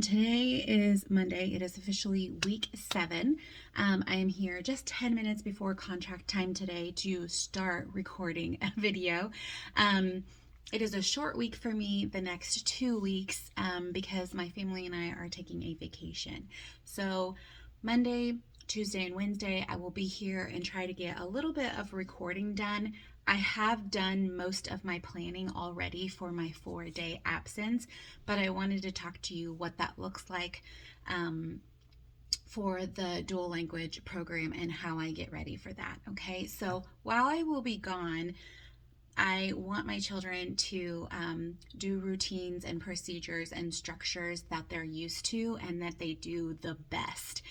Today is Monday. It is officially week 7. I am here just 10 minutes before contract time today to start recording a video. It is a short week for me the next 2 weeks because my family and I are taking a vacation. So Monday, Tuesday, and Wednesday, I will be here and try to get a little bit of recording done. I have done most of my planning already for my 4-day absence, but I wanted to talk to you what that looks like for the dual language program and how I get ready for that. Okay, so while I will be gone, I want my children to do routines and procedures and structures that they're used to and that they do the best.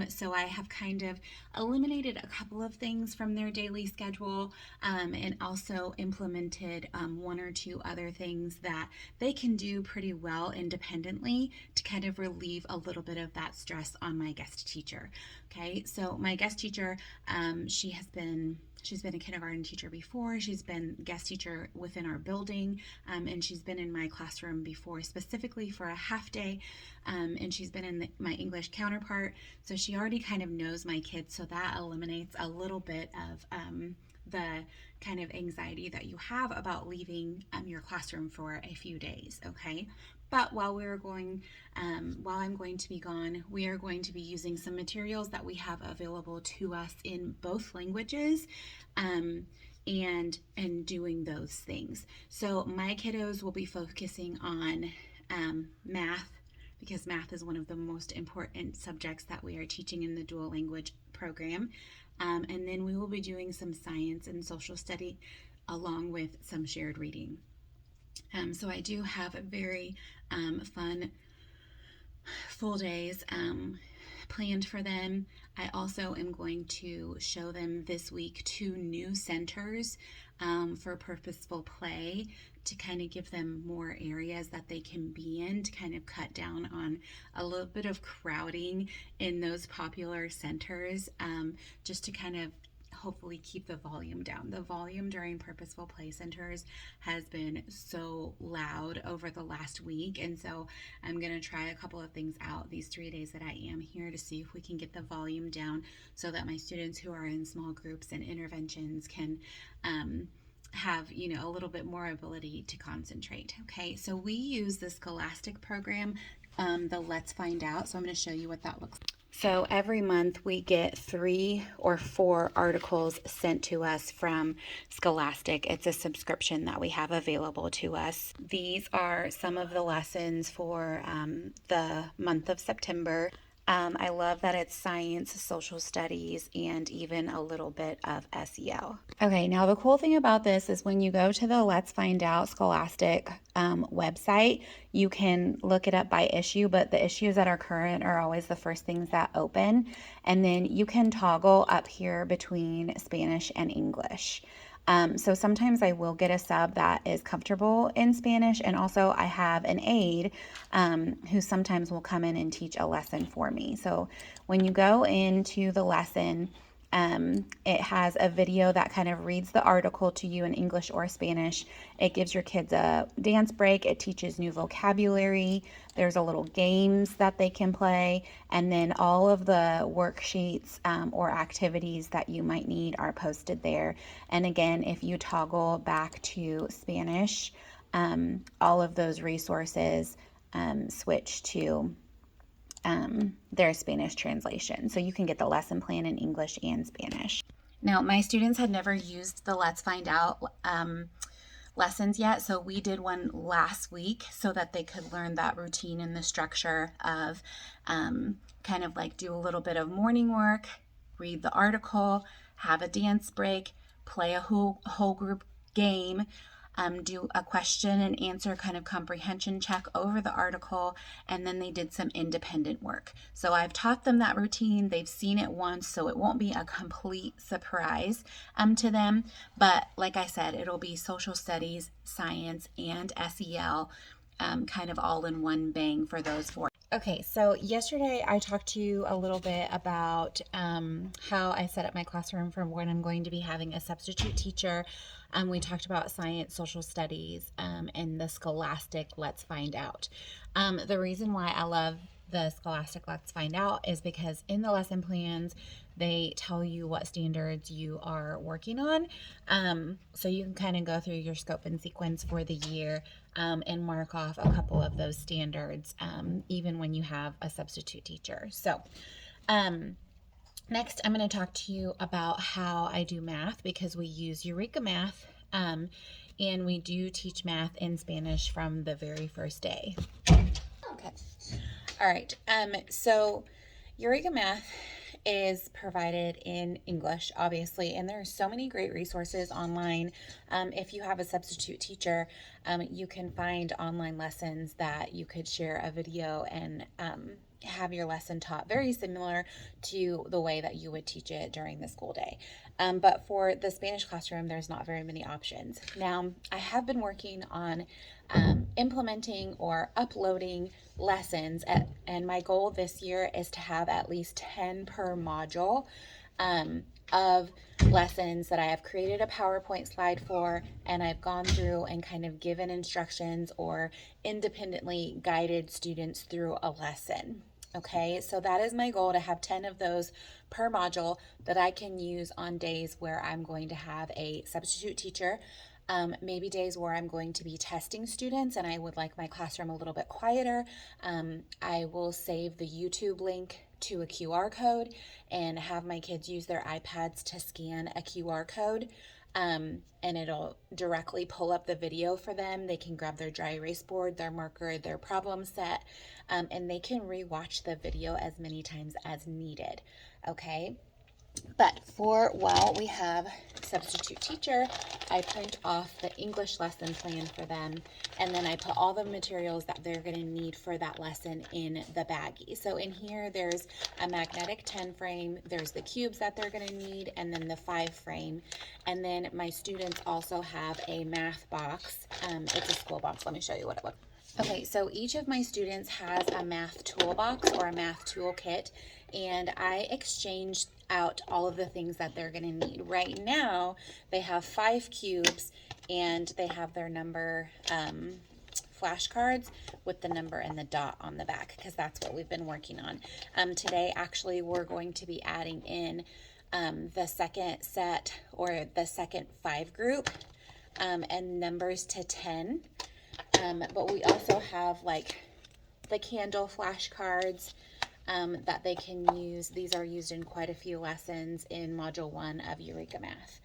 So I have kind of eliminated a couple of things from their daily schedule and also implemented 1 or 2 other things that they can do pretty well independently to kind of relieve a little bit of that stress on my guest teacher. Okay, so my guest teacher, she's been a kindergarten teacher before. She's been guest teacher within our building, and she's been in my classroom before, specifically for a half day, and she's been in my English counterpart. So she already kind of knows my kids, so that eliminates a little bit of the kind of anxiety that you have about leaving your classroom for a few days, okay? But while I'm going to be gone, we are going to be using some materials that we have available to us in both languages, and doing those things. So my kiddos will be focusing on math, because math is one of the most important subjects that we are teaching in the dual language program. And then we will be doing some science and social study along with some shared reading. So I do have a very fun full days planned for them. I also am going to show them this week 2 new centers for purposeful play to kind of give them more areas that they can be in, to kind of cut down on a little bit of crowding in those popular centers, just to kind of hopefully keep the volume down. The volume during purposeful play centers has been so loud over the last week, and so I'm going to try a couple of things out these 3 days that I am here to see if we can get the volume down so that my students who are in small groups and interventions can have a little bit more ability to concentrate. Okay, so we use the Scholastic program, the Let's Find Out. So I'm going to show you what that looks like. So every month we get 3 or 4 articles sent to us from Scholastic. It's a subscription that we have available to us. These are some of the lessons for the month of September. I love that it's science, social studies, and even a little bit of SEL. Okay, now the cool thing about this is when you go to the Let's Find Out Scholastic website, you can look it up by issue, but the issues that are current are always the first things that open. And then you can toggle up here between Spanish and English. So sometimes I will get a sub that is comfortable in Spanish, and also I have an aide who sometimes will come in and teach a lesson for me. So when you go into the lesson, it has a video that kind of reads the article to you in English or Spanish. It gives your kids a dance break. It teaches new vocabulary. There's a little games that they can play. And then all of the worksheets or activities that you might need are posted there. And again, if you toggle back to Spanish, all of those resources switch to their Spanish translation. So you can get the lesson plan in English and Spanish. Now, my students had never used the Let's Find Out lessons yet, so we did one last week so that they could learn that routine and the structure of kind of like do a little bit of morning work, read the article, have a dance break, play a whole group game, do a question and answer kind of comprehension check over the article, and then they did some independent work. So I've taught them that routine. They've seen it once, so it won't be a complete surprise to them. But like I said, it'll be social studies, science, and SEL kind of all in one bang for those four. Okay, so yesterday I talked to you a little bit about how I set up my classroom for when I'm going to be having a substitute teacher. We talked about science, social studies, and the Scholastic Let's Find Out. The reason why I love the Scholastic Let's Find Out is because in the lesson plans, they tell you what standards you are working on. So you can kind of go through your scope and sequence for the year and mark off a couple of those standards, even when you have a substitute teacher. So, next, I'm going to talk to you about how I do math because we use Eureka Math, and we do teach math in Spanish from the very first day. Okay. All right. So Eureka Math is provided in English, obviously, and there are so many great resources online. If you have a substitute teacher, you can find online lessons that you could share a video and have your lesson taught very similar to the way that you would teach it during the school day. But for the Spanish classroom, there's not very many options. Now, I have been working on implementing or uploading lessons, and my goal this year is to have at least 10 per module of lessons that I have created a PowerPoint slide for, and I've gone through and kind of given instructions or independently guided students through a lesson. Okay, so that is my goal, to have 10 of those per module that I can use on days where I'm going to have a substitute teacher. Maybe days where I'm going to be testing students and I would like my classroom a little bit quieter. I will save the YouTube link to a QR code and have my kids use their iPads to scan a QR code. And it'll directly pull up the video for them. They can grab their dry erase board, their marker, their problem set, and they can rewatch the video as many times as needed. Okay. But for while we have substitute teacher, I print off the English lesson plan for them, and then I put all the materials that they're going to need for that lesson in the baggie. So in here, there's a magnetic 10 frame, there's the cubes that they're going to need, and then the 5 frame. And then my students also have a math box. It's a school box. Let me show you what it looks like. Okay, so each of my students has a math toolbox or a math toolkit, and I exchanged out all of the things that they're going to need. Right now, they have 5 cubes, and they have their number flashcards with the number and the dot on the back, because that's what we've been working on. Today, actually, we're going to be adding in the second set, or the second 5 group, and numbers to 10. But we also have like the candle flashcards that they can use. These are used in quite a few lessons in Module 1 of Eureka Math.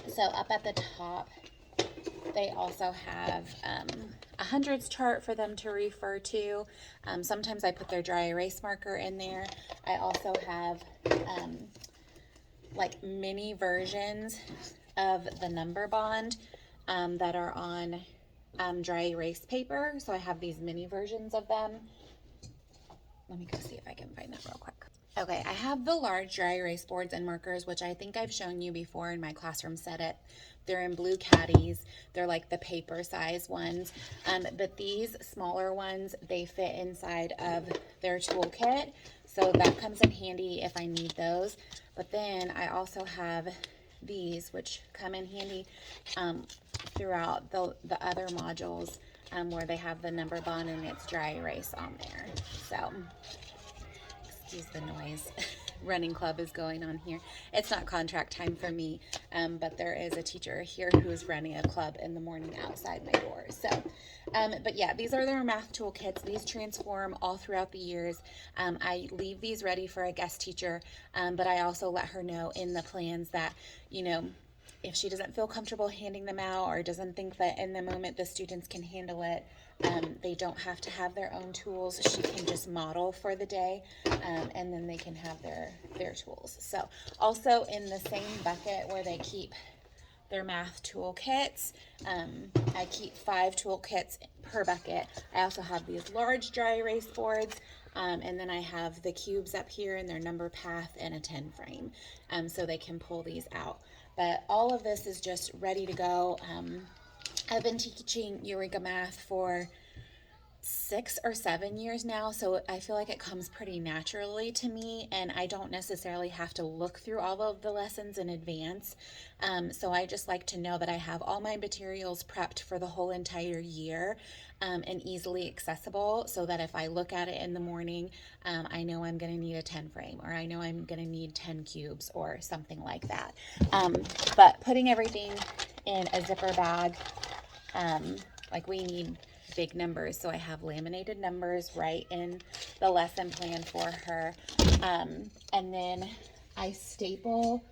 So up at the top, they also have a hundreds chart for them to refer to. Sometimes I put their dry erase marker in there. I also have like mini versions of the number bond that are on dry erase paper. So I have these mini versions of them. Let me go see if I can find them real quick. Okay, I have the large dry erase boards and markers, which I think I've shown you before in my classroom setup. They're in blue caddies. They're like the paper size ones. But these smaller ones, they fit inside of their toolkit. So that comes in handy if I need those. But then I also have these, which come in handy throughout the other modules where they have the number bond and it's dry erase on there. So, excuse the noise. Running club is going on here. It's not contract time for me, but there is a teacher here who is running a club in the morning outside my door. So, but yeah, these are their math toolkits. These transform all throughout the years. I leave these ready for a guest teacher, but I also let her know in the plans that, you know, if she doesn't feel comfortable handing them out or doesn't think that in the moment the students can handle it, they don't have to have their own tools. She can just model for the day, and then they can have their tools. So also in the same bucket where they keep their math toolkits, I keep 5 toolkits per bucket. I also have these large dry erase boards, and then I have the cubes up here and their number path and a 10 frame, so they can pull these out. But all of this is just ready to go. I've been teaching Eureka Math for 6 or 7 years now, so I feel like it comes pretty naturally to me, and I don't necessarily have to look through all of the lessons in advance. So I just like to know that I have all my materials prepped for the whole entire year, and easily accessible, so that if I look at it in the morning, I know I'm going to need a 10 frame, or I know I'm going to need 10 cubes or something like that. But putting everything in a zipper bag, like we need big numbers, so I have laminated numbers right in the lesson plan for her, and then I staple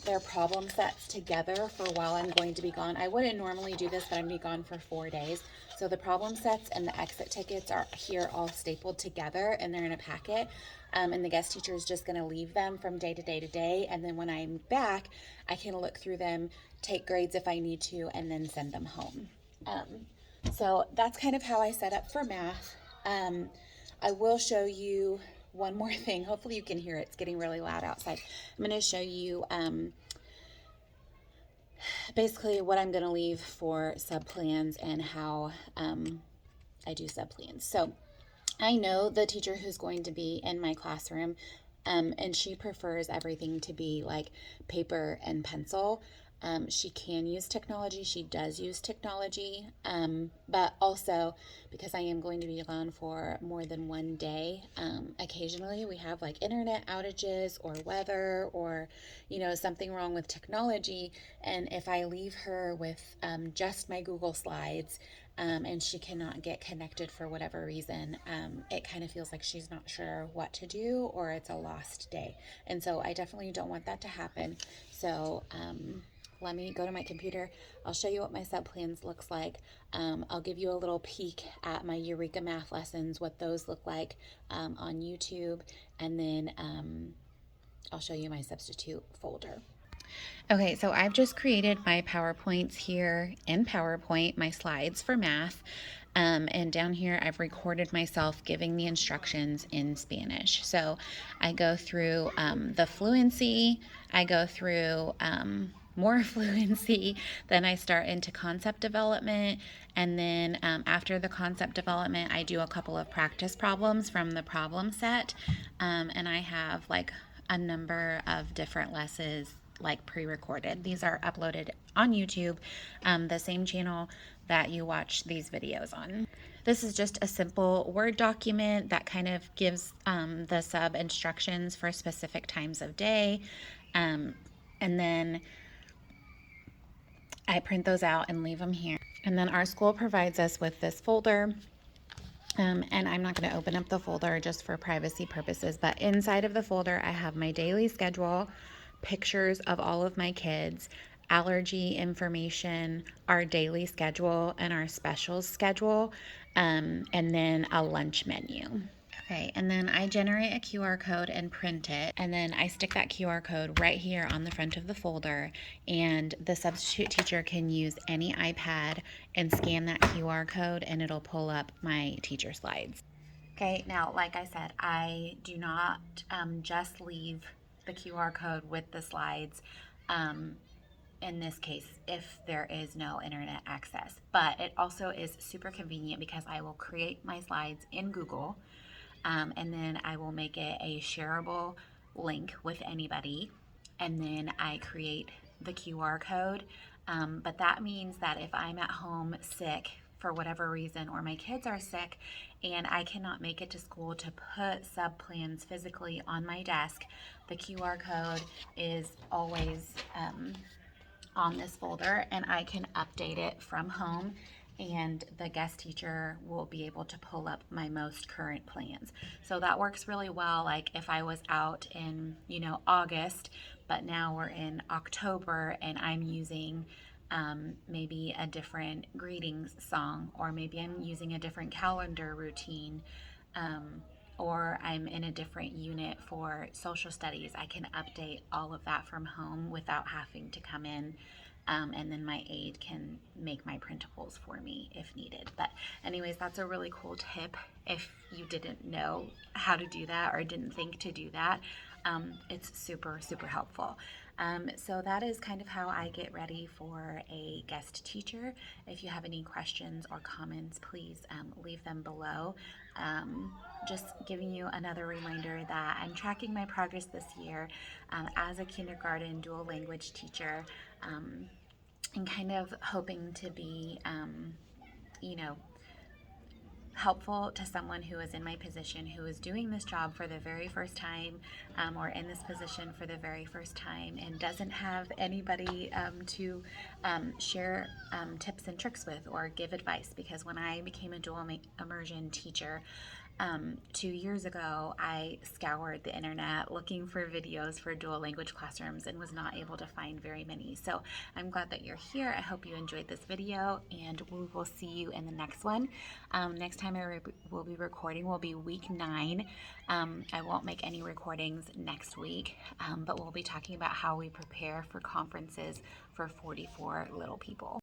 their problem sets together for while I'm going to be gone. I wouldn't normally do this, but I'm going to be gone for 4 days, so the problem sets and the exit tickets are here all stapled together, and they're in a packet, and the guest teacher is just going to leave them from day to day to day, and then when I'm back, I can look through them, take grades if I need to, and then send them home. So that's kind of how I set up for math. I will show you one more thing. Hopefully you can hear it. It's getting really loud outside. I'm going to show you basically what I'm going to leave for subplans and how I do subplans. So I know the teacher who's going to be in my classroom, and she prefers everything to be like paper and pencil. She can use technology. She does use technology, but also because I am going to be gone for more than 1 day, occasionally we have like internet outages or weather or, something wrong with technology. And if I leave her with just my Google Slides, and she cannot get connected for whatever reason, it kind of feels like she's not sure what to do, or it's a lost day. And so I definitely don't want that to happen. So let me go to my computer. I'll show you what my subplans looks like. I'll give you a little peek at my Eureka Math lessons, what those look like on YouTube, and then I'll show you my substitute folder. Okay, so I've just created my PowerPoints here in PowerPoint, my slides for math. And down here, I've recorded myself giving the instructions in Spanish. So I go through the fluency, I go through more fluency, then I start into concept development, and then after the concept development, I do a couple of practice problems from the problem set, and I have like a number of different lessons like pre-recorded. These are uploaded on YouTube, the same channel that you watch these videos on. This is just a simple Word document that kind of gives the sub instructions for specific times of day, and then I print those out and leave them here. And then our school provides us with this folder, and I'm not going to open up the folder just for privacy purposes, but inside of the folder I have my daily schedule, pictures of all of my kids, allergy information, our daily schedule, and our specials schedule, and then a lunch menu. Okay, and then I generate a QR code and print it, and then I stick that QR code right here on the front of the folder, and the substitute teacher can use any iPad and scan that QR code, and it'll pull up my teacher slides. Okay, now, like I said, I do not just leave the QR code with the slides, in this case, if there is no internet access. But it also is super convenient because I will create my slides in Google, and then I will make it a shareable link with anybody, and then I create the QR code. But that means that if I'm at home sick for whatever reason, or my kids are sick and I cannot make it to school to put sub plans physically on my desk, the QR code is always on this folder, and I can update it from home, and the guest teacher will be able to pull up my most current plans. So that works really well. Like if I was out in, August, but now we're in October and I'm using maybe a different greetings song, or maybe I'm using a different calendar routine, or I'm in a different unit for social studies, I can update all of that from home without having to come in, and then my aide can make my printables for me if needed. But anyways, that's a really cool tip if you didn't know how to do that or didn't think to do that. It's super, super helpful. So that is kind of how I get ready for a guest teacher. If you have any questions or comments, please leave them below. Just giving you another reminder that I'm tracking my progress this year as a kindergarten dual language teacher, and kind of hoping to be, you know, helpful to someone who is in my position, who is doing this job for the very first time, or in this position for the very first time, and doesn't have anybody to share tips and tricks with or give advice. Because when I became a dual immersion teacher 2 years ago, I scoured the internet looking for videos for dual language classrooms and was not able to find very many. So I'm glad that you're here. I hope you enjoyed this video, and we will see you in the next one. Next time I will be recording will be week 9. I won't make any recordings next week, but we'll be talking about how we prepare for conferences for 44 little people.